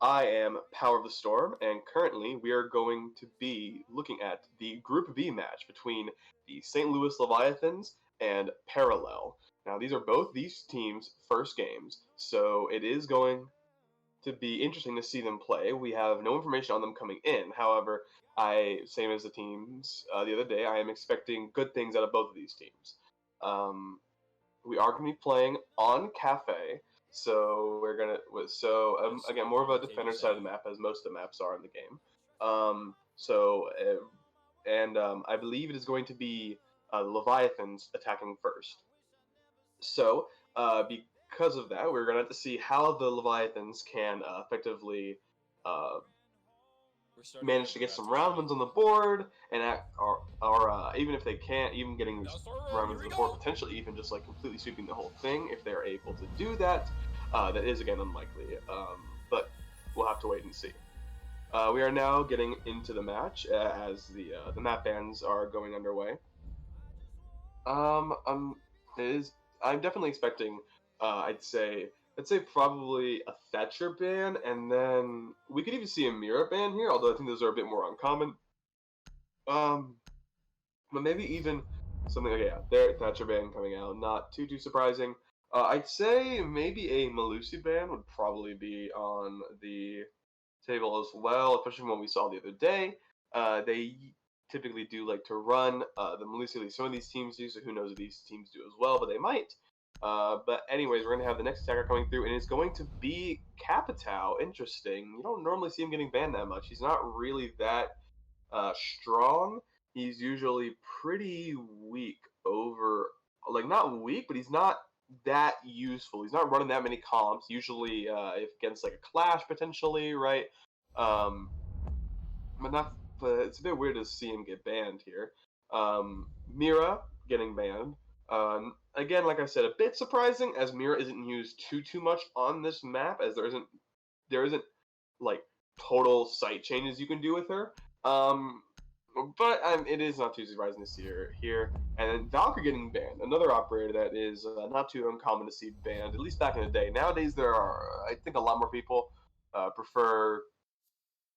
I am Power of the Storm, and currently we are going to be looking at the Group B match between the St. Louis Leviathans and Parallel. Now, these are both these teams' first games, so it is going to be interesting to see them play. We have no information on them coming in. However, same as the teams the other day, I am expecting good things out of both of these teams. Um, we are going to be playing on Kafe, so we're gonna again more of a defender side of the map as most of the maps are in the game. I believe it is going to be Leviathans attacking first. So because of that, we're gonna have to see how the Leviathans can effectively uh, manage to get some round ones on the board or even if they can't, even getting round ones on the board, potentially even just like completely sweeping the whole thing if they're able to do that. That is again unlikely, but we'll have to wait and see. We are now getting into the match as the map bans are going underway. It is. I'm definitely expecting. I'd say probably a Thatcher ban, and then we could even see a Mira ban here. Although I think those are a bit more uncommon. Um, but maybe even something like there Thatcher ban coming out. Not too surprising. I'd say maybe a Malusi ban would probably be on the table as well, especially from what we saw the other day. They typically do like to run the Malusi. At least some of these teams do, so who knows if these teams do as well, but they might. But anyways, we're going to have the next attacker coming through, and it's going to be Capitao. Interesting. You don't normally see him getting banned that much. He's not really that strong. He's usually pretty weak like not weak, but he's not that useful. He's not running that many comps. Usually, if against like a clash potentially, right? Um, but not. But it's a bit weird to see him get banned here. Mira getting banned. Again, like I said, a bit surprising as Mira isn't used too much on this map, as there isn't like total sight changes you can do with her. But it is not too surprising to see her here. And then Valkyrie getting banned, another operator that is not too uncommon to see banned, at least back in the day. Nowadays, there are, I think, a lot more people prefer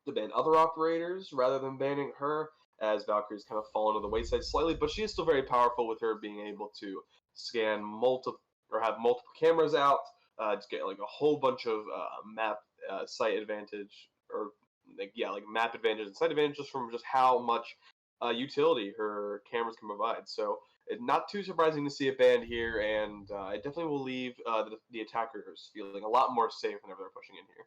to ban other operators rather than banning her, as Valkyrie's kind of fallen to the wayside slightly, but she is still very powerful with her being able to scan multiple or have multiple cameras out, to get like a whole bunch of map site advantage or like map advantage and site advantage just from just how much utility her cameras can provide. So it's not too surprising to see it banned here, and it definitely will leave the attackers feeling a lot more safe whenever they're pushing in here.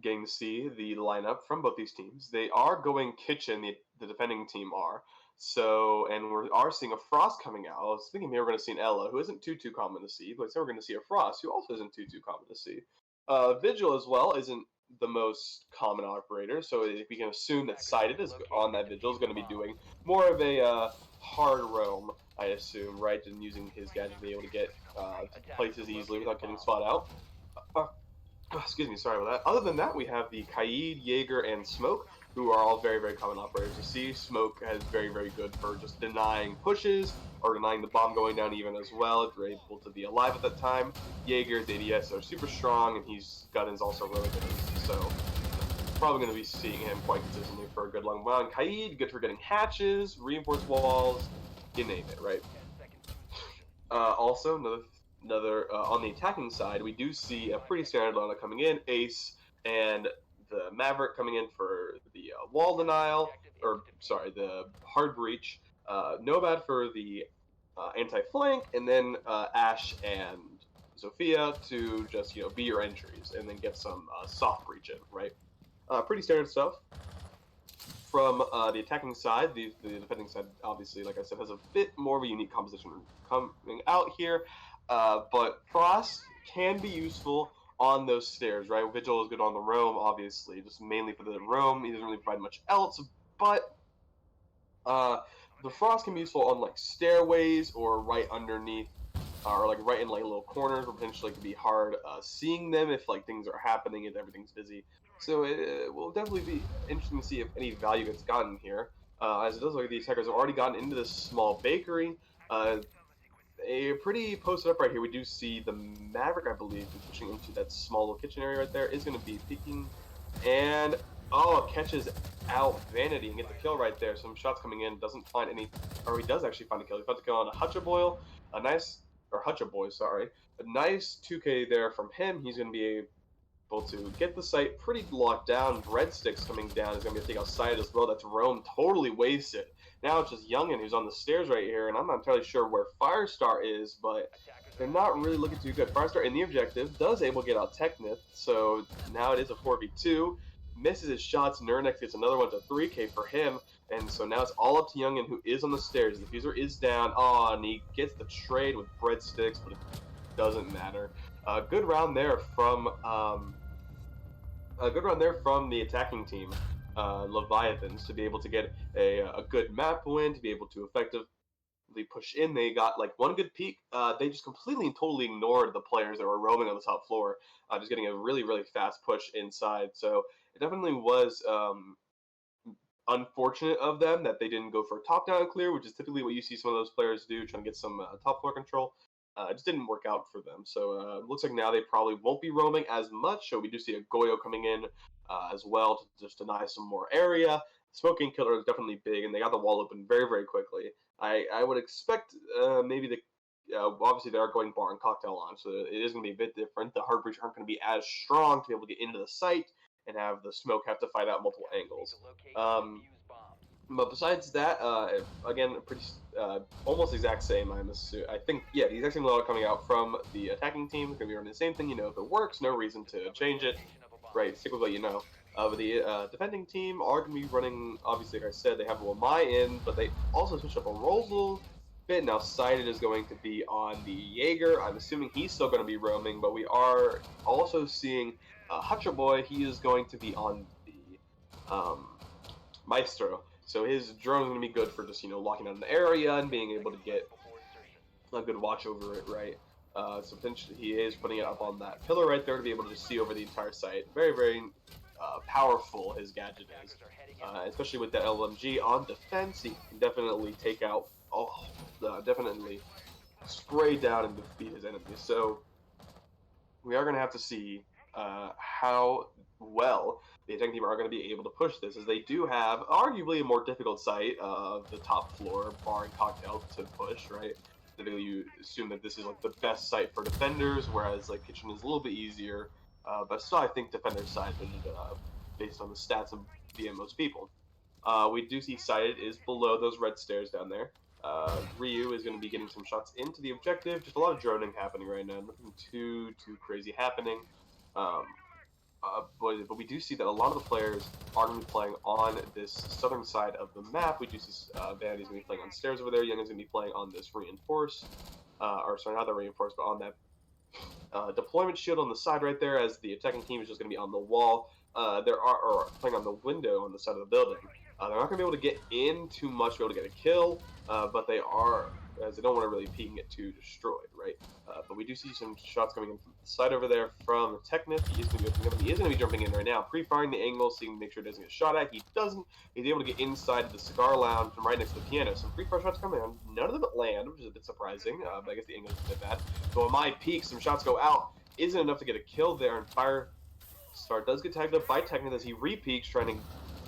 Getting to see the lineup from both these teams. They are going kitchen, the defending team are. So, and we are seeing a Frost coming out. I was thinking maybe we're going to see an Ella, who isn't too common to see, but instead we're going to see a Frost, who also isn't too common to see. Vigil as well isn't the most common operator, so if we can assume that Sided is on that Vigil is going to be doing more of a hard roam, I assume, right, and using his gadget to be able to get places easily without getting spot out. Excuse me, sorry about that. Other than that, we have the Kaid, Jaeger, and Smoke, who are all very common operators to see. Smoke is very good for just denying pushes or denying the bomb going down even as well if you're able to be alive at that time. Jaeger's ADS are super strong, and his gun is also really good. So probably going to be seeing him quite consistently for a good long while. And Kaid, good for getting hatches, reinforced walls, you name it, right? Also, another on the attacking side, we do see a pretty standard lineup coming in. Ace and the Maverick coming in for the wall denial, or sorry, the hard breach. Nomad for the anti-flank, and then Ash and Sophia to just be your entries, and then get some soft breach in, right? Pretty standard stuff. From the attacking side, the defending side, obviously, like I said, has a bit more of a unique composition coming out here. But Frost can be useful on those stairs, right? Vigil is good on the roam, obviously, just mainly for the roam. He doesn't really provide much else, but the Frost can be useful on like stairways or right underneath, or like right in like little corners where potentially it could be hard seeing them if like things are happening and everything's busy. So it will definitely be interesting to see if any value gets gotten here. As it does look like the attackers have already gotten into this small bakery. a pretty posted up right here. We do see the Maverick, I believe, who's pushing into that small little kitchen area right there, is going to be peeking. And, oh, catches out Vanity and gets the kill right there. Some shots coming in, doesn't find any, or he does actually find a kill. He finds a kill on a Hutchaboy, a nice, or Hutchaboy, sorry. A nice 2K there from him. He's going to be able to get the site pretty locked down. Breadsticks coming down is going to be a take outside as well. That's Rome totally wasted. Now it's just Youngin who's on the stairs right here, and I'm not entirely sure where Firestar is, but they're not really looking too good. Firestar in the objective does able to get out Technith, so now it is a 4v2. Misses his shots. Nernex gets another one to 3K for him, and so now it's all up to Youngin, who is on the stairs. The diffuser is down. Oh, and he gets the trade with Breadsticks, but it doesn't matter. Good round there from a good run there from the attacking team, Leviathans, to be able to get a good map win, to be able to effectively push in. They got like one good peek. They just completely and totally ignored the players that were roaming on the top floor, just getting a really, really fast push inside. So it definitely was unfortunate of them that they didn't go for a top-down clear, which is typically what you see some of those players do, trying to get some top floor control. It just didn't work out for them. So it looks like now they probably won't be roaming as much. So we do see a Goyo coming in as well to just deny some more area. Smoking Killer is definitely big, and they got the wall open very, very quickly. I would expect maybe obviously they are going bar and cocktail on, so it is going to be a bit different. The hard breach aren't going to be as strong to be able to get into the site and have the smoke have to fight out multiple angles. But besides that, again, pretty almost exact same. I think, yeah, the exact same loadout coming out from the attacking team. It's gonna be running the same thing. You know, if it works, no reason to change it. Right, stick with what you know. But the defending team are gonna be running. Obviously, like I said, they have Wamai in, but they also switched up a roles a little bit. Now, Sighted is going to be on the Jaeger. I'm assuming he's still going to be roaming, but we are also seeing Hutchaboy. He is going to be on the Maestro. So his drone is going to be good for just, locking down the area and being able to get a good watch over it, right? So potentially he is putting it up on that pillar right there to be able to just see over the entire site. Very, very powerful his gadget is. Especially with that LMG on defense, he can definitely take out, definitely spray down and defeat his enemies. So we are going to have to see how well the attacking team are going to be able to push this, as they do have arguably a more difficult site of the top floor, bar and cocktail, to push, right? Typically you assume that this is like the best site for defenders, whereas like kitchen is a little bit easier, but still I think defender's side based on the stats of most people. We do see Sighted is below those red stairs down there. Ryu is going to be getting some shots into the objective. Just a lot of droning happening right now. Nothing too crazy happening. But we do see that a lot of the players are going to be playing on this southern side of the map. We do see Vanity's going to be playing on stairs over there. Young is going to be playing on this reinforced, or sorry, not the reinforced, but on that deployment shield on the side right there, as the attacking team is just going to be on the wall. Or playing on the window on the side of the building. They're not going to be able to get in too much to be able to get a kill, but they are, as they don't want to really peek and get too destroyed, right? But we do see some shots coming in from the side over there from Technith. He is going to be jumping in right now, pre-firing the angle, seeing to make sure it doesn't get shot at. He doesn't. He's able to get inside the cigar lounge from right next to the piano. Some pre-fire shots coming in. None of them land, which is a bit surprising, but I guess the angle is a bit bad. So on my peak, some shots go out. Isn't enough to get a kill there, and Firestar does get tagged up by Technith as he re-peaks, trying to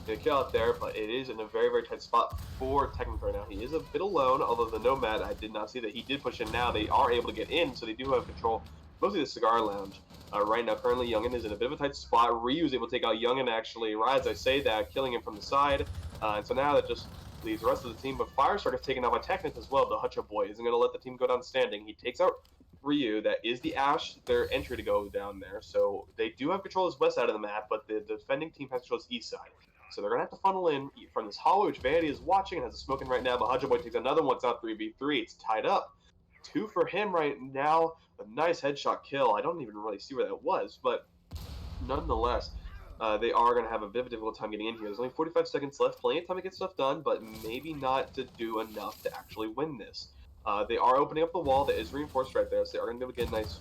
get a kill out there, but it is in a very, very tight spot for Technith right now. He is a bit alone, although the Nomad, I did not see that he did push in now. They are able to get in, so they do have control, mostly the cigar lounge. Right now, currently, Youngin is in a bit of a tight spot. Ryu is able to take out Youngin, actually, right as I say that, killing him from the side. And so now that just leaves the rest of the team, but Firestar gets taken out by Technith as well. The Hutchaboy isn't going to let the team go down standing. He takes out Ryu. That is the Ash, their entry to go down there. So they do have control of this west side of the map, but the defending team has control of this east side. So they're going to have to funnel in from this hollow, which Vanity is watching and has a smoking right now, but Hutchaboy takes another one. It's not 3v3. It's tied up. 2 for him right now. A nice headshot kill. I don't even really see where that was, but nonetheless, they are going to have a bit of a difficult time getting in here. There's only 45 seconds left. Plenty of time to get stuff done, but maybe not to do enough to actually win this. They are opening up the wall that is reinforced right there, so they are going to be able to get a nice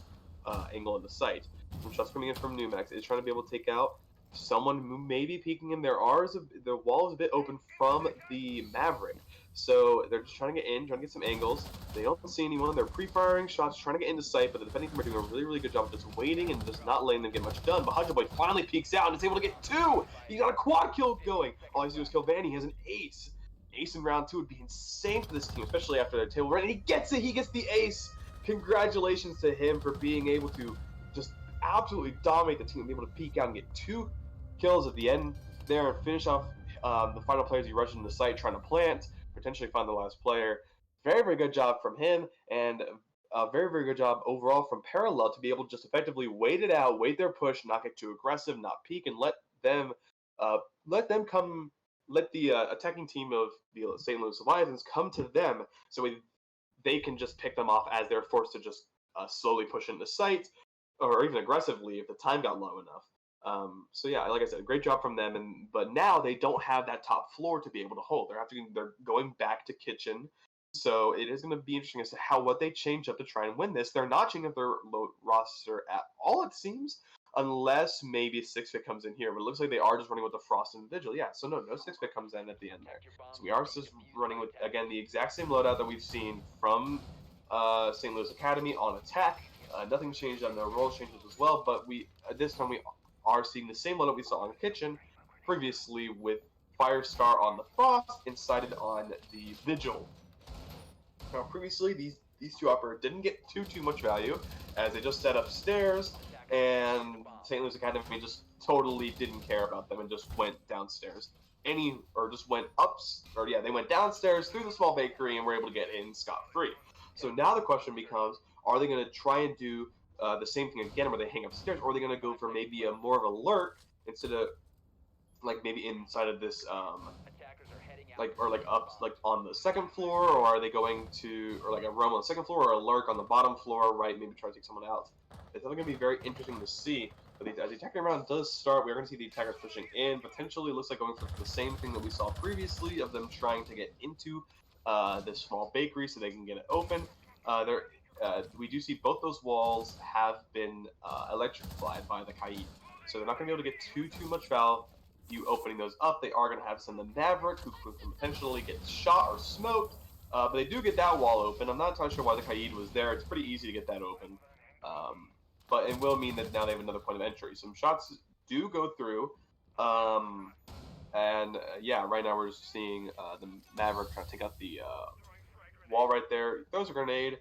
angle in the sight. Some shots coming in from Numax is trying to be able to take out someone who may be peeking in. The wall is a bit open from the Maverick, So they're just trying to get in, trying to get some angles. They don't see anyone. They're pre-firing shots, trying to get into sight, but the defending team are doing a really, really good job of just waiting and just not letting them get much done. But Hydra Boy finally peeks out and is able to get two. He got a quad kill going. All he has to do is kill Van. He has an ace. Ace in round two would be insane for this team, especially after their table run. And he gets it. He gets the ace. Congratulations to him for being able to just absolutely dominate the team, be able to peek out and get two kills at the end there and finish off the final players he rushed into the site trying to plant, potentially find the last player. Very, very good job from him, and a very, very good job overall from Parallel to be able to just effectively wait it out, wait their push, not get too aggressive, not peek, and them uh, let them come, let the attacking team of the St. Louis Leviathans come to them, so they can just pick them off as they're forced to just slowly push into sight, or even aggressively if the time got low enough. So yeah, like I said, great job from them. But now they don't have that top floor to be able to hold. They're going back to kitchen. So it is going to be interesting as to what they change up to try and win this. They're not changing up their roster at all, it seems, unless maybe Six Fit comes in here. But it looks like they are just running with the Frost and Vigil. Yeah, so no Six Fit comes in at the end there. So we are just running with, again, the exact same loadout that we've seen from St. Louis Academy on attack. Nothing changed on their role changes as well, but this time we are seeing the same loadout we saw on Kitchen previously, with Firestar on the Frost and Sighted on the Vigil. Now, previously, these two operators didn't get too much value, as they just set up stairs, and St. Louis Academy just totally didn't care about them and just went downstairs. Just went they went downstairs through the small bakery and were able to get in scot-free. So now the question becomes, are they going to try and do the same thing again where they hang upstairs, or are they going to go for maybe a more of a lurk instead of like maybe inside of this like up like on the second floor, or are they going to, or like a roam on the second floor or a lurk on the bottom floor, right? Maybe try to take someone out. It's definitely going to be very interesting to see. But as the attacking round does start, we're going to see the attackers pushing in. Potentially looks like going for the same thing that we saw previously of them trying to get into this small bakery so they can get it open. We do see both those walls have been electrified by the Kaid, so they're not going to be able to get too much value opening those up. They are going to have to send the Maverick, who can potentially get shot or smoked, but they do get that wall open. I'm not entirely sure why the Kaid was there. It's pretty easy to get that open, but it will mean that now they have another point of entry. Some shots do go through, yeah, right now we're just seeing the Maverick trying to take out the wall right there. He throws a grenade,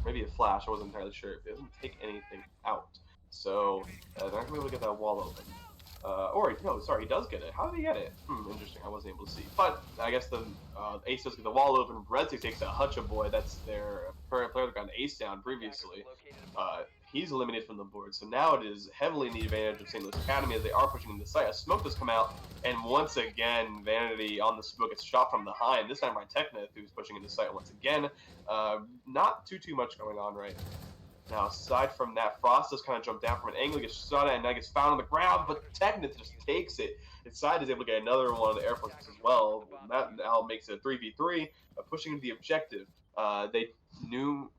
maybe a flash. I wasn't entirely sure. It doesn't take anything out, so they're not going to be able to get that wall open. Or, no, sorry, he does get it. How did he get it? Interesting. I wasn't able to see. But I guess the Ace does get the wall open. Red Six takes a Hutcha Boy. That's their current player that got an Ace down previously. He's eliminated from the board. So now it is heavily in the advantage of St. Louis Academy as they are pushing into the site. A smoke does come out. And once again, Vanity on the smoke gets shot from behind. This time by Technith, who's pushing into the site once again. Not too much going on right now. Aside from that, Frost does kind of jump down from an angle, gets shot at, and now gets found on the ground, but Technith just takes it. His side is able to get another one of the Air Forces as well. That now makes it a 3v3, pushing into the objective. They knew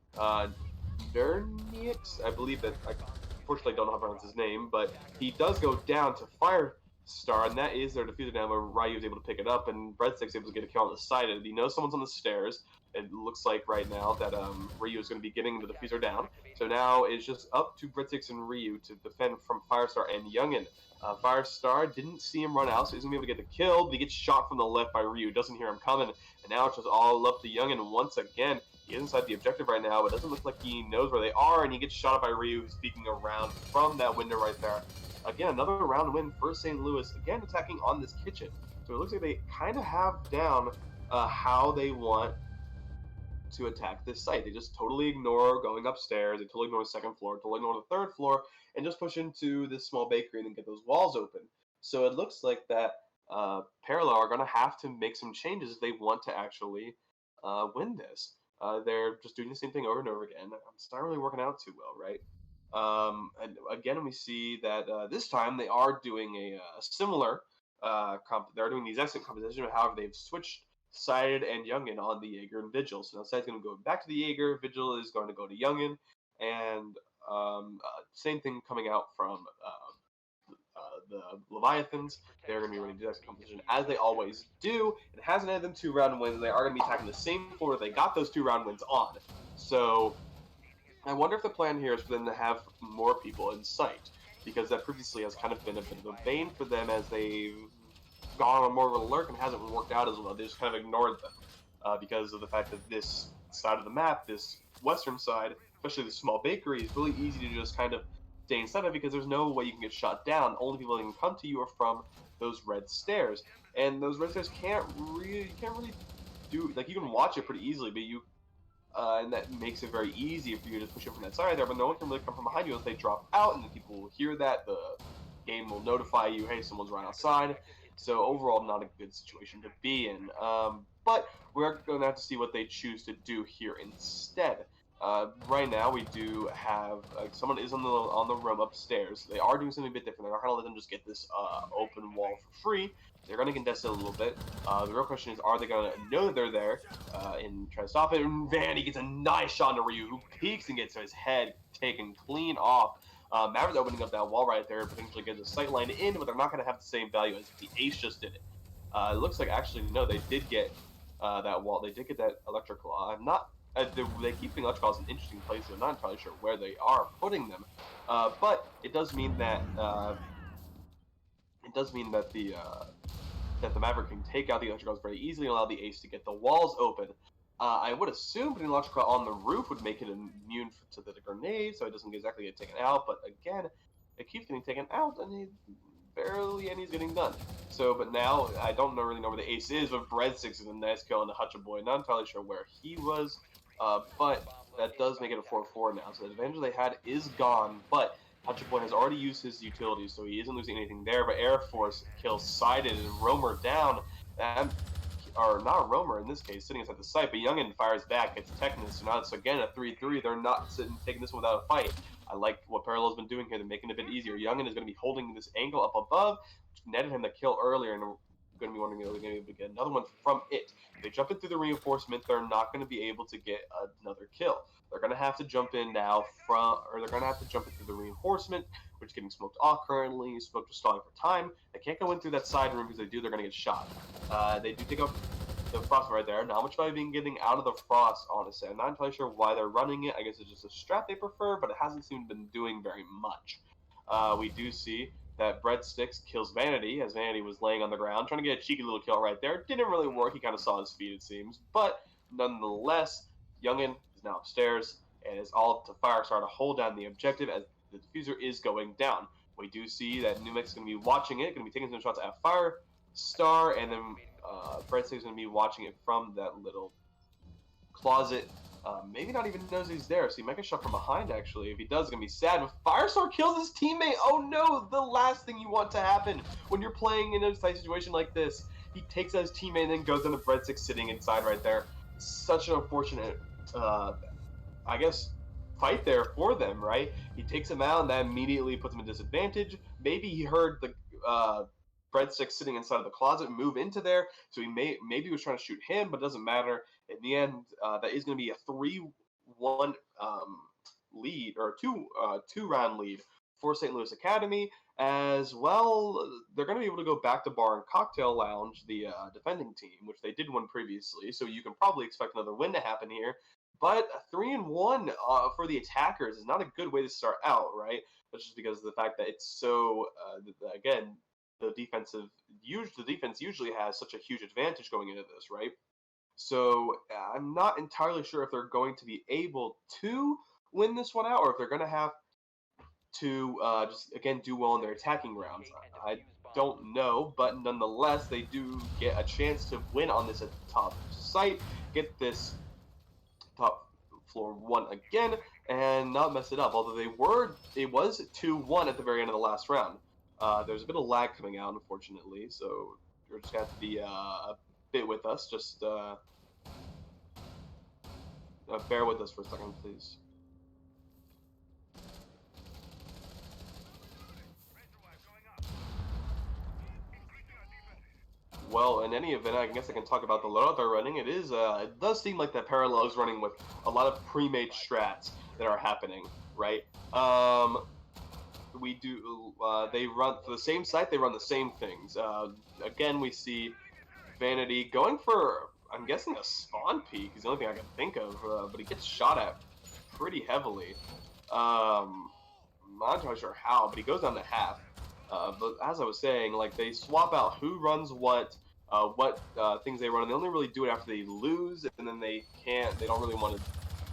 Dernix, I believe that, I unfortunately don't know how to pronounce his name, but he does go down to Firestar, and that is their diffuser down where Ryu is able to pick it up, and Breadstick's able to get a kill on the side. And he knows someone's on the stairs. It looks like right now that Ryu is going to be getting the diffuser down. So now it's just up to Breadsticks and Ryu to defend from Firestar and Youngin. Firestar didn't see him run out, so he's going to be able to get the kill, but he gets shot from the left by Ryu. Doesn't hear him coming, and now it's just all up to Youngin once again. He is inside the objective right now, but it doesn't look like he knows where they are, and he gets shot by Ryu, who's peeking around from that window right there. Again, another round win for St. Louis, again attacking on this kitchen. So it looks like they kind of have down how they want to attack this site. They just totally ignore going upstairs, they totally ignore the second floor, totally ignore the third floor, and just push into this small bakery and then get those walls open. So it looks like that Parallel are going to have to make some changes if they want to actually win this. They're just doing the same thing over and over again. It's not really working out too well, right? And again, we see that this time they are doing a similar they're doing the exact same composition. However, they've switched Sighted and Youngin on the Jaeger and Vigil. So now Sighted's going to go back to the Jaeger, Vigil is going to go to Youngin, and same thing coming out from the Leviathans. They're going to be running Deduction competition as they always do. It hasn't had them 2-round wins. They are going to be attacking the same floor that they got those 2-round wins on. So I wonder if the plan here is for them to have more people in sight, because that previously has kind of been a bit of a bane for them as they've gone on more of a lurk and hasn't worked out as well. They just kind of ignored them because of the fact that this side of the map, this western side, especially the small bakery, is really easy to just kind of stay inside of because there's no way you can get shot down. The only people that can come to you are from those red stairs, and those red stairs you can't really do, like, you can watch it pretty easily, but and that makes it very easy for you to push it from that side there, but no one can really come from behind you unless they drop out, and then people will hear that, the game will notify you, hey, someone's right outside. So overall, not a good situation to be in. But we're going to have to see what they choose to do here instead. Right now, we do have someone is on the room upstairs. They are doing something a bit different. They're not going to let them just get this open wall for free. They're going to contest it a little bit. The real question is, are they going to know that they're there and try to stop it? And Vanny gets a nice shot into Ryu, who peeks and gets his head taken clean off. Maverick's opening up that wall right there, potentially gets a sight line in, but they're not going to have the same value as the Ace just did it. It looks like, actually, no, they did get that wall. They did get that electric claw. I'm not. They keep putting electric claws in interesting places. I'm not entirely sure where they are putting them, but it does mean that the Maverick can take out the electric claws very easily and allow the Ace to get the walls open. I would assume putting electric claw on the roof would make it immune to the grenade, so it doesn't exactly get taken out. But again, it keeps getting taken out, and he's getting done. So, but now I don't really know where the Ace is, but Breadsticks is a nice kill on the Hutcha Boy. Not entirely sure where he was, but that does make it a 4-4 now. So the advantage they had is gone, but Hutcha Boy has already used his utilities, so he isn't losing anything there. But Air Force kills Sided and Roamer down. Or not Roamer in this case, sitting inside the site, but Youngin fires back, gets Technus, so now it's again a 3-3. They're not taking this without a fight. I like what Parallel's been doing here. They're making it a bit easier. Youngin is going to be holding this angle up above, which netted him the kill earlier, and we're going to be wondering if they're going to be able to get another one from it. If they jump in through the reinforcement, they're not going to be able to get another kill. They're going to have to jump in now they're going to have to jump in through the reinforcement, which is getting smoked off currently. Smoked is stalling for time. They can't go in through that side room because they do, they're going to get shot. They do take up the frost right there. Not much value being getting out of the frost, honestly. I'm not entirely sure why they're running it. I guess it's just a strat they prefer, but it hasn't seemed to been doing very much. We do see that Breadsticks kills Vanity, as Vanity was laying on the ground, trying to get a cheeky little kill right there. Didn't really work. He kind of saw his feet, it seems. But nonetheless, Youngin is now upstairs, and is all to Firestar to hold down the objective as the diffuser is going down. We do see that Numix is going to be watching it, going to be taking some shots at Firestar, and then Breadsticks is going to be watching it from that little closet. Maybe not even knows he's there, so he might get shot from behind, actually. If he does, it's going to be sad. But Firestar kills his teammate! Oh no! The last thing you want to happen when you're playing in a tight situation like this. He takes out his teammate and then goes into Breadsticks sitting inside right there. Such an unfortunate, I guess, fight there for them, right? He takes him out, and that immediately puts him at disadvantage. Maybe he heard the Breadstick sitting inside of the closet move into there, so maybe he was trying to shoot him, but it doesn't matter. In the end, that is going to be a 3-1 lead, or a two-round lead for St. Louis Academy. As well, they're going to be able to go back to Bar and Cocktail Lounge, the defending team, which they did win previously, so you can probably expect another win to happen here. But a 3-1 for the attackers is not a good way to start out, right? That's just because of the fact that it's so, again, the defense usually has such a huge advantage going into this, right? So I'm not entirely sure if they're going to be able to win this one out, or if they're going to have to just, again, do well in their attacking rounds. I don't know, but nonetheless, they do get a chance to win on this top site, get this top floor 1 again, and not mess it up. Although it was 2-1 at the very end of the last round. There's a bit of lag coming out, unfortunately, so you're just going to have to be a bit with us. Just bear with us for a second, please. Well, in any event, I guess I can talk about the loadout they're running. It does seem like that Parallel is running with a lot of pre-made strats that are happening, right? we do. They run for the same site. They run the same things. Again, we see Vanity going for, I'm guessing, a spawn peek is the only thing I can think of, but he gets shot at pretty heavily. I'm not entirely sure how, but he goes down to half. But as I was saying, like, they swap out who runs what things they run, and they only really do it after they lose, and then they don't really want to,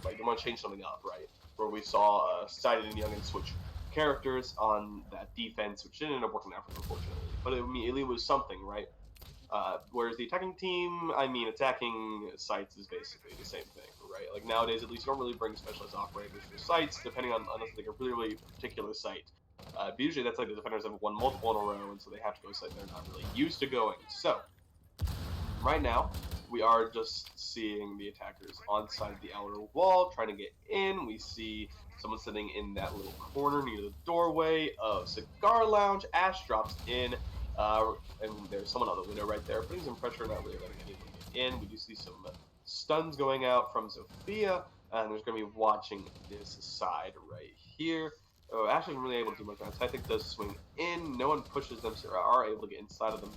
like, they want to change something up, right? Where we saw Sided and Youngin switch characters on that defense, which didn't end up working out for them, unfortunately. But it was something, right? Whereas the attacking team, I mean, attacking sites is basically the same thing, right? Like nowadays, at least, you don't really bring specialized operators for sites, depending on unless it's like a really, really particular site. But usually, that's like the defenders have won multiple in a row, and so they have to go to a site they're not really used to going. So, right now, we are just seeing the attackers on side the outer wall, trying to get in. We see someone sitting in that little corner near the doorway of Cigar Lounge. Ash drops in. And there's someone on the window right there, putting some pressure, not really letting anyone get in. We do see some stuns going out from Zofia, and there's going to be watching this side right here. Oh, Ash isn't really able to do much. I think does swing in. No one pushes them, so are able to get inside of them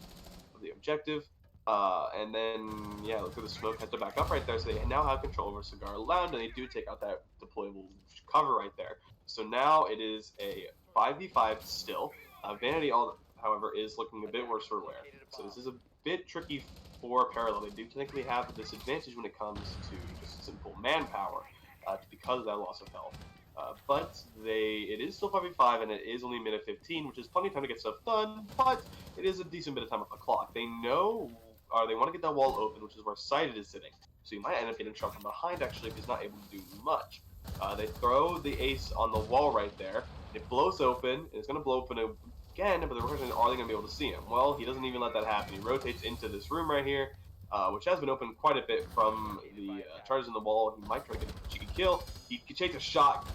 of the objective. And then, yeah, look at the smoke has to back up right there, so they now have control over Cigar Lounge, and they do take out that deployable cover right there. So now it is a 5v5 still. Vanity, however, is looking a bit worse for wear. So this is a bit tricky for Parallel. They do technically have a disadvantage when it comes to just simple manpower, because of that loss of health. But it is still 5v5, and it is only minute 15, which is plenty of time to get stuff done, but it is a decent bit of time on the clock. They know, they want to get that wall open, which is where Sided is sitting. So you might end up getting shot from behind, actually, if he's not able to do much. They throw the ace on the wall right there. It blows open, and it's going to blow open again, but the question is, are they going to be able to see him? Well, he doesn't even let that happen. He rotates into this room right here, which has been opened quite a bit from the charges in the wall. He might try to get a cheeky kill. He takes a shot,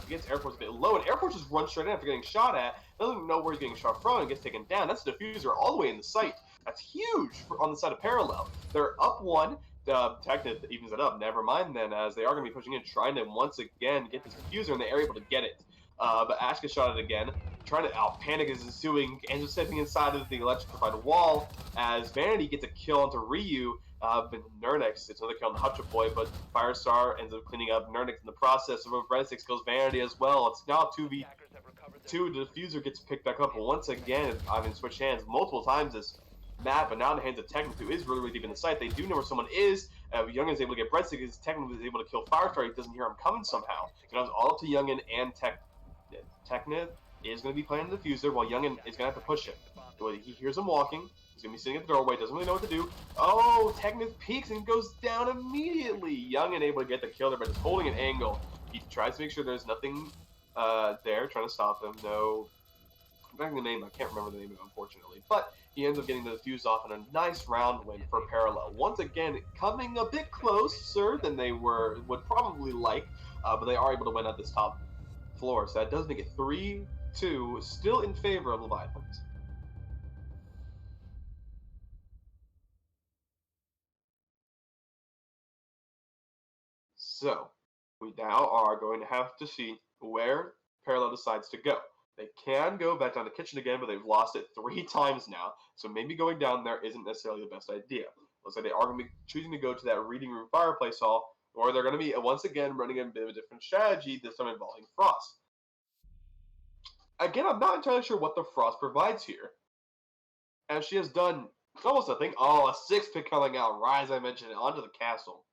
gets Air Force a bit low, and Air Force just runs straight in after getting shot at. Doesn't know where he's getting shot from and gets taken down. That's a diffuser all the way in the site. That's huge on the side of Parallel. They're up one. Technith evens it up. Never mind then, as they are going to be pushing in, trying to once again get this diffuser, and they are able to get it. But Ash gets shot at again. Trying to panic is ensuing, ends up stepping inside of the electrified wall as Vanity gets a kill onto Ryu. But Nernix, it's another kill on the Hutcha Boy, but Firestar ends up cleaning up Nernix in the process. So Red 6 kills Vanity as well. It's now 2v2. The diffuser gets picked back up, but once again, Ivan switched hands multiple times this map, but now in the hands of Technic, who is really, really deep in the site. They do know where someone is. Youngin is able to get Breadstick because Technic is able to kill Firestar. He doesn't hear him coming somehow. So now it's all up to Youngin and Technic is going to be playing the diffuser while Youngin is going to have to push him. He hears him walking. He's going to be sitting at the doorway. Doesn't really know what to do. Oh, Technic peeks and goes down immediately. Youngin able to get the kill there, but is holding an angle. He tries to make sure there's nothing there, trying to stop them. No, I'm forgetting the name. I can't remember the name of it, unfortunately. But he ends up getting the defuse off in a nice round win for Parallel. Once again, coming a bit closer than they would probably like, but they are able to win at this top floor. So that does make it 3-2, still in favor of Leviathans. So we now are going to have to see where Parallel decides to go. They can go back down to Kitchen again, but they've lost it 3 times now, so maybe going down there isn't necessarily the best idea. Looks like they are going to be choosing to go to that reading room fireplace hall, or they're going to be once again running a bit of a different strategy, this time involving Frost. Again, I'm not entirely sure what the Frost provides here, as she has done almost nothing. Oh, a 6 pick coming out, right as I mentioned it, onto the castle.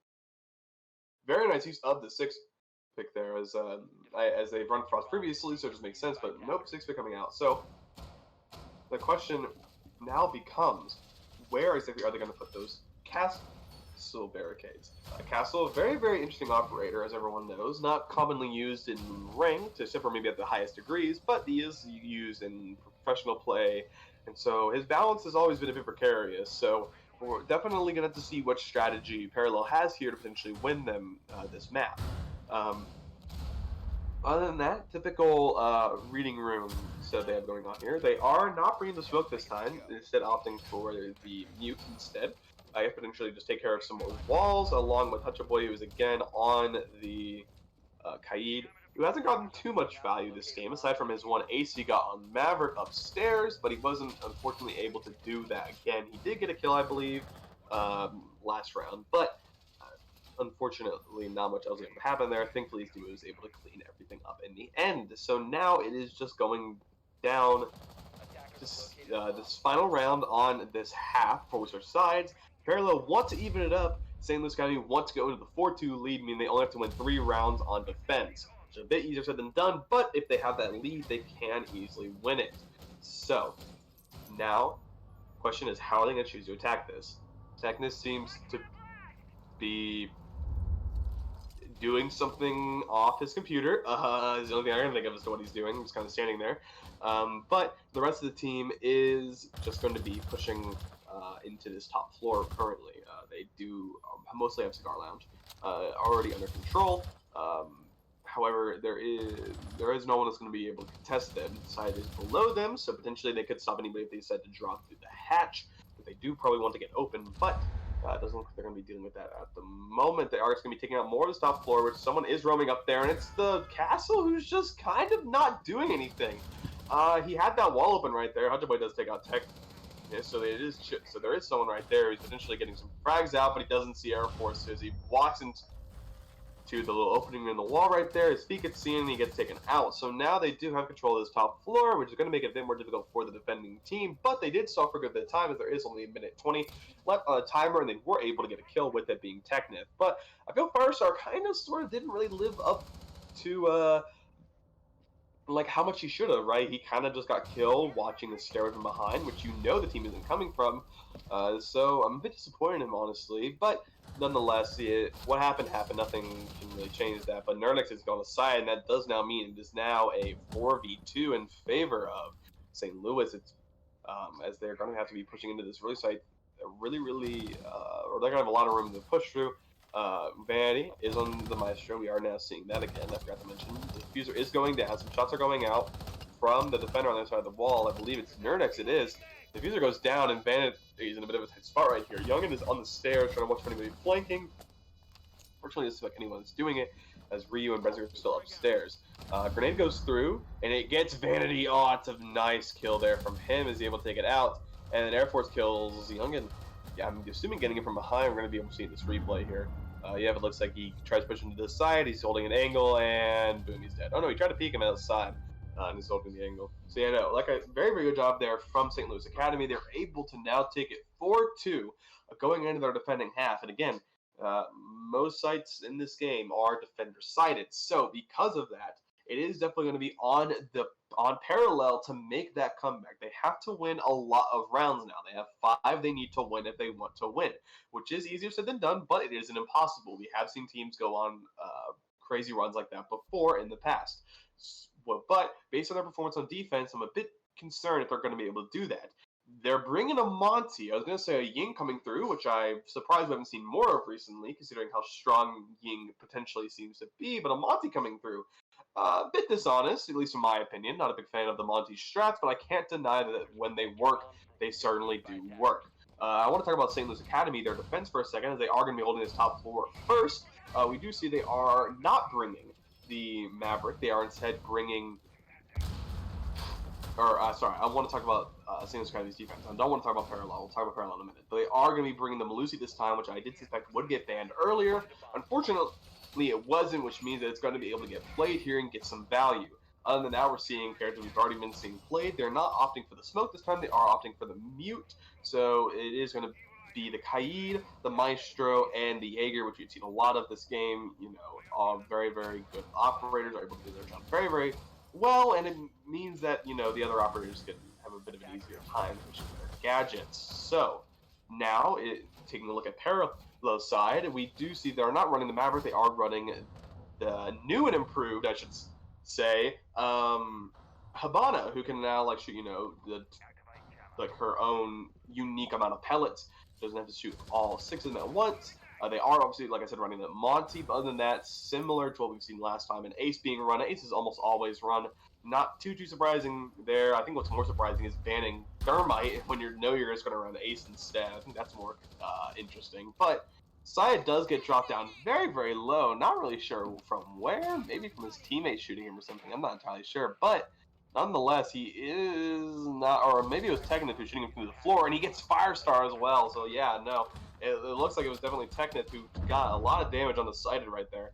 Very nice use of the 6 pick there, as they've run Frost previously, so it just makes sense, but nope, 6 pick coming out. So the question now becomes, where exactly are they going to put those castle barricades? Castle, a very, very interesting operator, as everyone knows, not commonly used in ranked, except for maybe at the highest degrees, but he is used in professional play, and so his balance has always been a bit precarious, so we're definitely going to have to see what strategy Parallel has here to potentially win them this map. Other than that, typical reading room stuff they have going on here. They are not bringing the smoke this time, instead opting for the mute instead. I have potentially just take care of some more walls, along with Hutcha Boy, who is again on the Kaid. who hasn't gotten too much value this game, aside from his one ace he got on Maverick upstairs, but he wasn't, unfortunately, able to do that again. He did get a kill, I believe, last round, but unfortunately, not much else able to happen there. Thankfully, Stu was able to clean everything up in the end. So now it is just going down this final round on this half for which are sides. Parallel want to even it up. St. Louis County want to go into the 4-2 lead, meaning they only have to win 3 rounds on defense. Which is a bit easier said than done, but if they have that lead, they can easily win it. So, now, question is, how are they going to choose to attack this? Technis seems to be doing something off his computer. Is the only thing I can think of as to what he's doing. He's kind of standing there. But the rest of the team is just going to be pushing into this top floor currently. They do mostly have Cigar Lounge already under control. However, there is no one that's going to be able to contest them. The side is below them, so potentially they could stop anybody if they decide to drop through the hatch. But they do probably want to get open, but it doesn't look like they're going to be dealing with that at the moment. They are just going to be taking out more of the top floor, which someone is roaming up there, and it's the castle who's just kind of not doing anything. He had that wall open right there. Hunter Boy does take out Tech. Yeah, so there is someone right there who's potentially getting some frags out, but he doesn't see Air Force as he walks into the little opening in the wall right there. His feet get seen and he gets taken out. So now they do have control of this top floor, which is going to make it a bit more difficult for the defending team, but they did stall for a good bit of time as there is only a minute 20 left on the timer, and they were able to get a kill with it being Technith. But I feel Firestar kind of sort of didn't really live up to like how much he should have, right? He kind of just got killed watching the stairs from behind, which you know the team isn't coming from. So I'm a bit disappointed in him, honestly. But nonetheless, what happened happened. Nothing can really change that. But Nernix has gone aside, and that does now mean it is now a 4v2 in favor of St. Louis. It's as they're going to have to be pushing into this really site, really, or they're going to have a lot of room to push through. Vanity is on the Maestro. We are now seeing that again. I forgot to mention. The diffuser is going down. Some shots are going out from the defender on the other side of the wall. I believe it's Nerdex. It is. The diffuser goes down, and Vanity is in a bit of a tight spot right here. Youngin is on the stairs trying to watch for anybody flanking. Fortunately, it doesn't look like anyone is doing it, as Ryu and Brezzer are still upstairs. Grenade goes through, and it gets Vanity. Oh, it's a nice kill there from him as he's able to take it out. And then Air Force kills Youngin. Yeah, I'm assuming getting it from behind. We're going to be able to see this replay here. Yeah, it looks like he tries to push him to the side. He's holding an angle, and boom, he's dead. Oh, no, he tried to peek him outside, and he's holding the angle. So, yeah, no, like a very good job there from St. Louis Academy. They're able to now take it 4-2, going into their defending half. And again, most sites in this game are defender-sided. So, because of that, it is definitely going to be on Parallel to make that comeback. They have to win a lot of rounds now. They have 5 they need to win if they want to win, which is easier said than done, but it isn't impossible. We have seen teams go on crazy runs like that before in the past. But based on their performance on defense, I'm a bit concerned if they're going to be able to do that. They're bringing a Monty. I was going to say a Ying coming through, which I'm surprised we haven't seen more of recently, considering how strong Ying potentially seems to be, but a Monty coming through. A bit dishonest, at least in my opinion. Not a big fan of the Monty strats, but I can't deny that when they work, they certainly do work. I want to talk about St. Louis Academy, their defense for a second, as they are going to be holding this top floor first. We do see they are not bringing the Maverick. They are instead bringing... sorry, I want to talk about St. Louis Academy's defense. I don't want to talk about Parallel. We'll talk about Parallel in a minute. But they are going to be bringing the Malusi this time, which I did suspect would get banned earlier. Unfortunately, it wasn't, which means that it's going to be able to get played here and get some value. Other than that, we're seeing characters we've already been seeing played. They're not opting for the smoke this time. They are opting for the mute. So it is going to be the Kaid, the Maestro, and the Jaeger, which we've seen a lot of this game. You know, all very good operators, are able to do their job very well, and it means that, you know, the other operators can have a bit of an easier time pushing their gadgets. So now, taking a look at Parallel side, we do see they're not running the Maverick. They are running the new and improved, I should say, Habana, who can now like shoot, you know, her own unique amount of pellets. Doesn't have to shoot all 6 of them at once. They are obviously, like I said, running the Monty, but other than that, similar to what we've seen last time, an Ace being run. Ace is almost always run. Not too surprising there. I think what's more surprising is banning Thermite when you know you're just going to run Ace instead. I think that's more interesting. But Syed does get dropped down very, very low. Not really sure from where. Maybe from his teammate shooting him or something. I'm not entirely sure. But nonetheless, he is not, or maybe it was Technip who's shooting him through the floor, and he gets Firestar as well. So yeah, no, it looks like it was definitely Technip who got a lot of damage on the sided right there.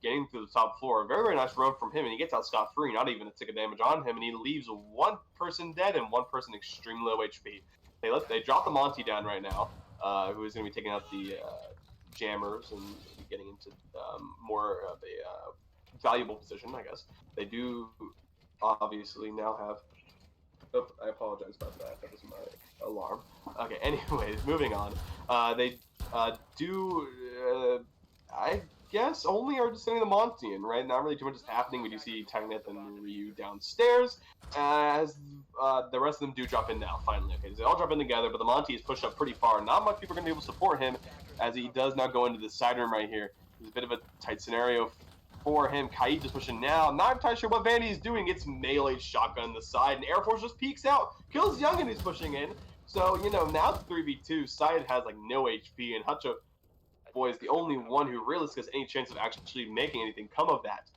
Getting through the top floor. Very, very nice run from him, and he gets out scot-free, not even a tick of damage on him, and he leaves one person dead and one person extremely low HP. They drop the Monty down right now, who is going to be taking out the jammers and getting into more of a valuable position, I guess. They do obviously now have. Oh, I apologize about that. That was my alarm. Okay. Anyways, moving on. They do. I guess only are just sending the Monty in, right? Not really too much is happening. We do see Technip and Ryu downstairs, as the rest of them do drop in now, finally. Okay, so they all drop in together, but the Monty is pushed up pretty far. Not much people are going to be able to support him, as he does now go into the side room right here. It's a bit of a tight scenario for him. Kaid just pushing now. Not entirely sure what Vandy is doing. It's melee shotgun on the side, and Air Force just peeks out. Kills Young, and he's pushing in. So, you know, now it's 3v2. Syed has, like, no HP, and Hutcha Boy is the only one who realistically has any chance of actually making anything come of that.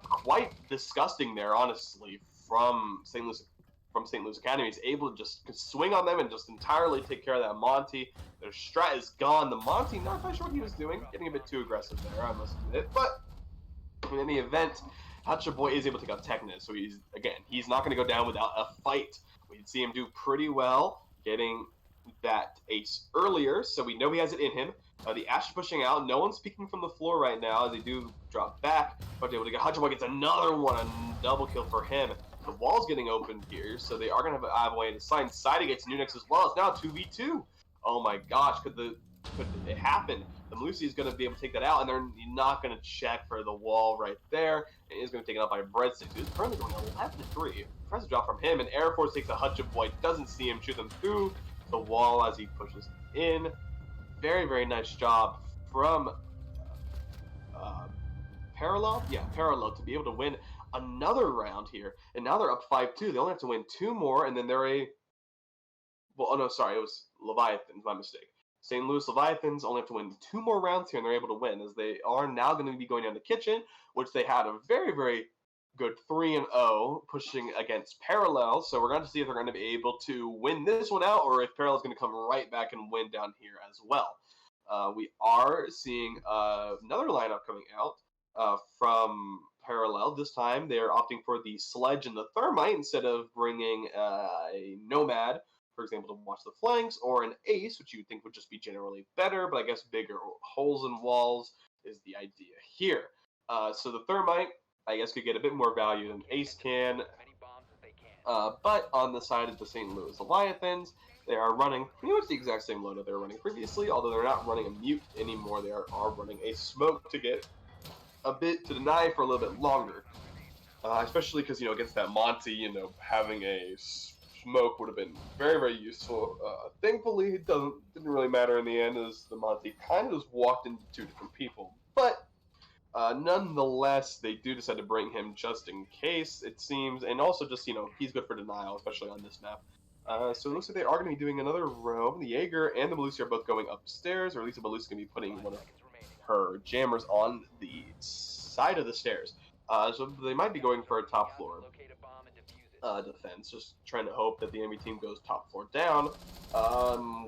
Quite disgusting there, honestly, from St. Louis Academy. He's able to just swing on them and just entirely take care of that Monty. Their strat is gone. The Monty, not quite sure what he was doing, getting a bit too aggressive there, I must admit. But in any event, Hutcha Boy is able to take out Technip, so he's not going to go down without a fight. We see him do pretty well, getting that ace earlier, so we know he has it in him. The Ash is pushing out. No one's peeking from the floor right now as they do drop back. But able to get Hutcha Boy gets another one, a double kill for him. The wall's getting opened here, so they are going to have a way to sign. Side against Nunex as well. It's now 2v2. Oh my gosh, could it happen? The Malusi is going to be able to take that out, and they're not going to check for the wall right there. And he's going to take it out by Breadsticks, who's currently going 11-3. Tries to drop from him, and Air Force takes a Hutcha Boy. Doesn't see him, shoot them through the wall as he pushes in. Very, very nice job from Parallel. Yeah, Parallel to be able to win another round here. And now they're up 5-2. They only have to win 2 more, and then they're well, oh no, sorry, it was Leviathans, my mistake. St. Louis Leviathans only have to win 2 more rounds here, and they're able to win, as they are now going to be going down the kitchen, which they had a very, very good 3-0 pushing against Parallel. So we're going to see if they're going to be able to win this one out, or if Parallel is going to come right back and win down here as well. We are seeing another lineup coming out from Parallel. This time they're opting for the Sledge and the Thermite instead of bringing a Nomad, for example, to watch the flanks, or an Ace, which you would think would just be generally better, but I guess bigger holes in walls is the idea here. So the Thermite, I guess, could get a bit more value than Ace can. But on the side of the St. Louis Leviathans, they are running pretty much the exact same loadout they were running previously, although they're not running a mute anymore. They are running a smoke to get a bit to deny for a little bit longer. Especially because, against that Monty, having a smoke would have been very, very useful. Thankfully, it didn't really matter in the end, as the Monty kind of just walked into 2 different people. But nonetheless, they do decide to bring him just in case, it seems, and also just, he's good for denial, especially on this map. So it looks like they are going to be doing another roam. The Jaeger and the Malusi are both going upstairs, or at least the Malusi is going to be putting one of her jammers on the side of the stairs. So they might be going for a top floor defense, just trying to hope that the enemy team goes top floor down,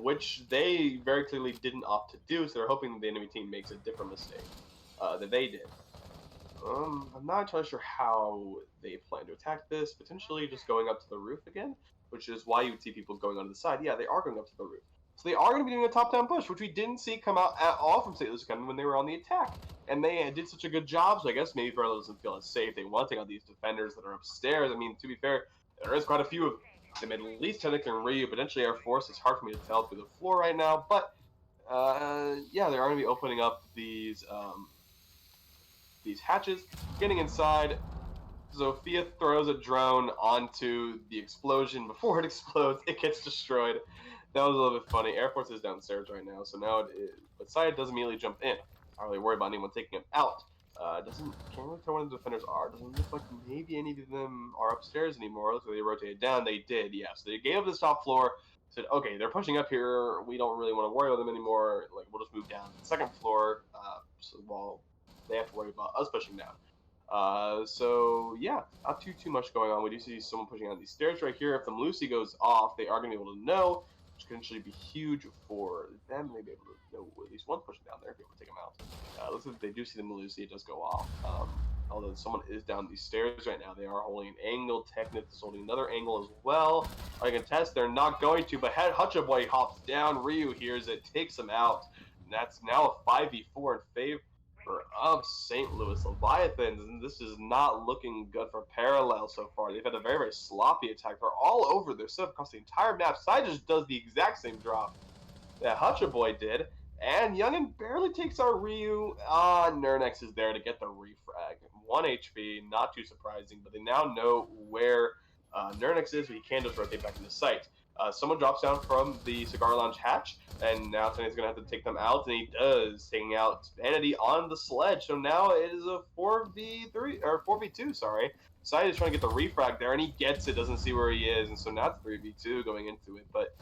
which they very clearly didn't opt to do, so they're hoping that the enemy team makes a different mistake than they did. I'm not entirely sure how they plan to attack this, potentially just going up to the roof again, which is why you would see people going onto the side. Yeah, they are going up to the roof. So they are going to be doing a top-down push, which we didn't see come out at all from St. Louis Academy when they were on the attack. And they did such a good job, so I guess maybe Parallel doesn't feel as safe. They want to take out these defenders that are upstairs. I mean, to be fair, there is quite a few of them, at least Technip and Ryu, potentially Air Force. It's hard for me to tell through the floor right now, but yeah, they are going to be opening up these hatches, getting inside. Zofia throws a drone onto the explosion. Before it explodes, it gets destroyed. That was a little bit funny. Air Force is downstairs right now, so now but Syed does immediately jump in. Not really worried about anyone taking him out. Can't really tell where the defenders are. Doesn't look like maybe any of them are upstairs anymore. Looks like they rotated down. They did, yeah. So they gave up this top floor. said, okay, they're pushing up here. We don't really want to worry about them anymore. Like, we'll just move down to the second floor. So while they have to worry about us pushing down. So yeah, not too much going on. We do see someone pushing on these stairs right here. If the Melusi goes off, they are going to be able to know, which can actually be huge for them. They'd be able to know at least one pushing down there, be able to take them out. Looks like they do see the Melusi. It does go off. Although someone is down these stairs right now, they are holding an angle. Technith is holding another angle as well. I can test they're not going to, but Hutchaboy hops down. Ryu hears it, takes him out. And that's now a 5v4 in favor of St. Louis Leviathans, and this is not looking good for Parallel so far. They've had a very sloppy attack. They're all over. They're set across the entire map. Sai just does the exact same drop that Hutchaboy did, and Youngin barely takes our Ryu. Nernex is there to get the refrag. 1 HP, not too surprising, but they now know where Nernex is, so he can just rotate back into sight. Someone drops down from the Cigar Lounge hatch, and now Tony's going to have to take them out, and he does, taking out Vanity on the sledge. So now it is a 4v3, or 4v2, sorry. Sai is trying to get the refrag there, and he gets it, doesn't see where he is, and so now it's 3v2 going into it. But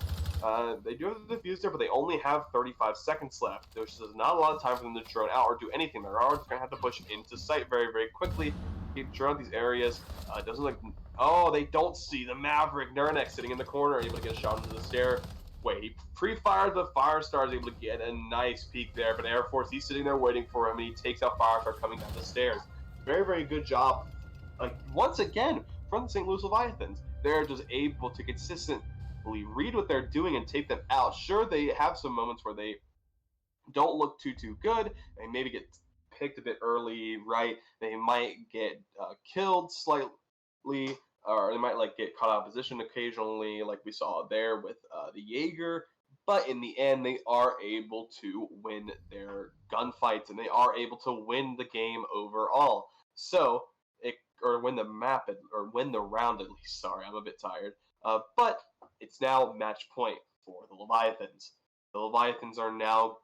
they do have the diffuser, but they only have 35 seconds left. There's just not a lot of time for them to drone out or do anything. They're just going to have to push into sight very quickly. Keep drone these areas. Doesn't look. Oh, they don't see the Maverick. Nernex sitting in the corner, able to get a shot into the stair. Wait, he pre-fired the Firestar, is able to get a nice peek there, but Air Force, he's sitting there waiting for him, and he takes out Firestar coming down the stairs. Very good job. Once again, from the St. Louis Leviathans, they're just able to consistently read what they're doing and take them out. Sure, they have some moments where they don't look too good. They maybe get picked a bit early, right? They might get killed slightly, or they might like get caught out of position occasionally, like we saw there with the Jaeger. But in the end, they are able to win their gunfights, and they are able to win the game overall. So, or win the map, or win the round at least. Sorry, I'm a bit tired. But it's now match point for the Leviathans. The Leviathans are now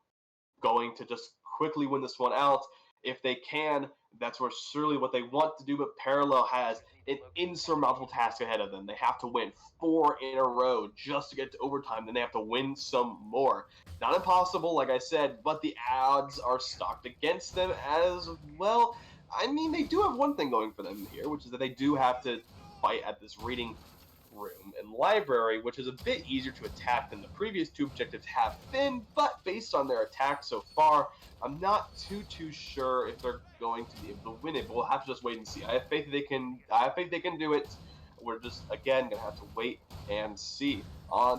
going to just quickly win this one out. If they can, that's surely what they want to do, but Parallel has an insurmountable task ahead of them. They have to win 4 in a row just to get to overtime, then they have to win some more. Not impossible, like I said, but the odds are stacked against them as well. I mean, they do have one thing going for them here, which is that they do have to fight at this reading room and library, which is a bit easier to attack than the previous 2 objectives have been, but based on their attack so far, I'm not too sure if they're going to be able to win it, but we'll have to just wait and see. I have faith they can do it. We're just, again, going to have to wait and see.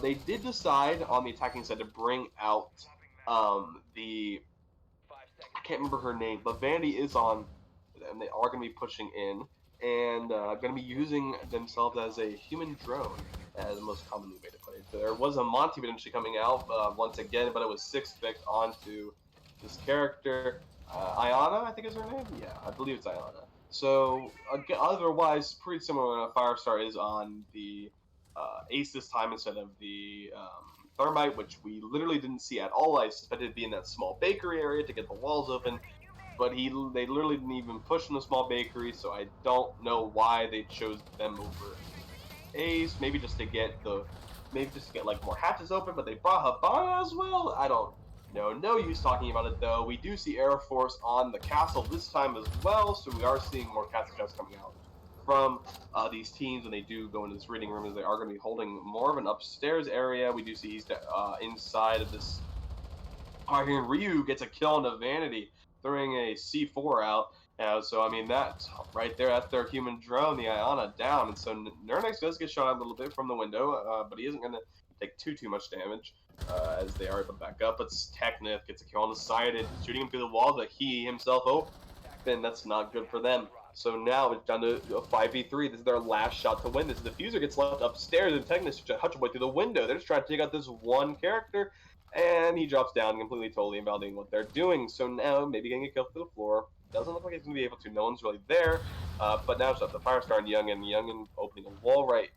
They did decide on the attacking side to bring out I can't remember her name, but Vandy is on, and they are going to be pushing in, and going to be using themselves as a human drone, as the most common way to put it. There was a Monty potentially coming out once again, but it was 6-picked onto this character. Ayana, I think is her name? Yeah, I believe it's Ayana. So, otherwise, pretty similar. Firestar is on the Ace this time instead of the Thermite, which we literally didn't see at all. I expected it to be in that small bakery area to get the walls open, but they literally didn't even push in the small bakery, so I don't know why they chose them over Ace. Maybe just to get like more hatches open, but they brought Habana as well. I don't know. No use talking about it though. We do see Air Force on the castle this time as well, so we are seeing more castle shots coming out from these teams when they do go into this reading room, as they are going to be holding more of an upstairs area. We do see he's inside of this. Here Ryu gets a kill on the Vanity, throwing a C4 out. So, I mean, that's right there. That's their human drone, the Ayana, down. And so Nernex does get shot out a little bit from the window, but he isn't going to take too much damage as they are able to back up. But Technith gets a kill on the side and shooting him through the wall, but he himself, then that's not good for them. So now it's down to a 5v3. This is their last shot to win. This diffuser gets left upstairs, and Technith shoots Hutchaboy through the window. They're just trying to take out this one character, and he drops down, completely, totally invalidating what they're doing. So now, maybe getting a kill through the floor. Doesn't look like he's going to be able to. No one's really there. But now it's up to Firestar and Youngin opening a wall right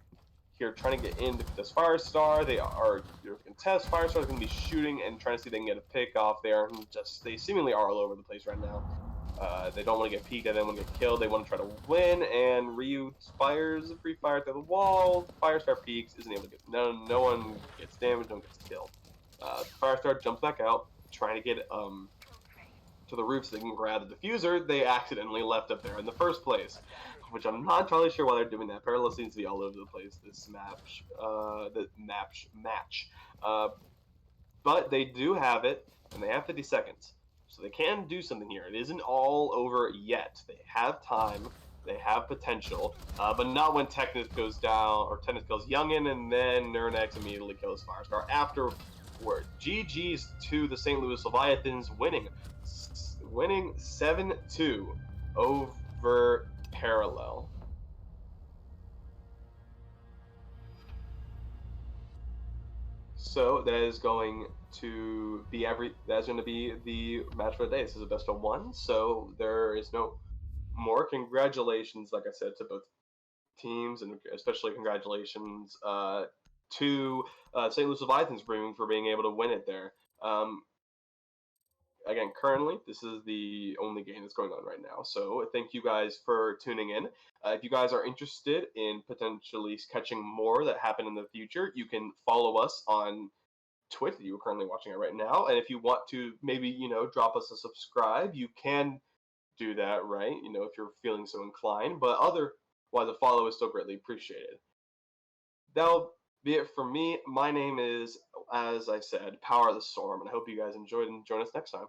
here, trying to get in this Firestar. They are contest. Firestar is going to be shooting and trying to see if they can get a pick off there. They seemingly are all over the place right now. They don't want to get peeked at, they don't want to get killed, they want to try to win, and Ryu fires a free fire through the wall, Firestar peeks, isn't able to get, no one gets damaged, no one gets killed. Firestar jumps back out, trying to get to the roof so they can grab the diffuser they accidentally left up there in the first place, which I'm not entirely sure why they're doing that. Parallel seems to be all over the place this match. Uh, but they do have it, and they have 50 seconds. So they can do something here. It isn't all over yet. They have time. They have potential, but not when Technus goes down, or Technus kills Youngin, and then Nernex immediately kills Firestar afterward. GG's to the St. Louis Leviathans, winning 7-2 over Parallel. So that is going to be the match for the day. This is a best of one, so there is no more. Congratulations, like I said, to both teams, and especially congratulations to St. Louis Leviathans for being able to win it there. Again, currently, this is the only game that's going on right now. So thank you guys for tuning in. If you guys are interested in potentially catching more that happen in the future, you can follow us on Twitch that you are currently watching it right now. And if you want to maybe, drop us a subscribe, you can do that, right? If you're feeling so inclined. But otherwise, a follow is still greatly appreciated. That'll be it for me. My name is, as I said, Power of the Storm, and I hope you guys enjoyed and join us next time.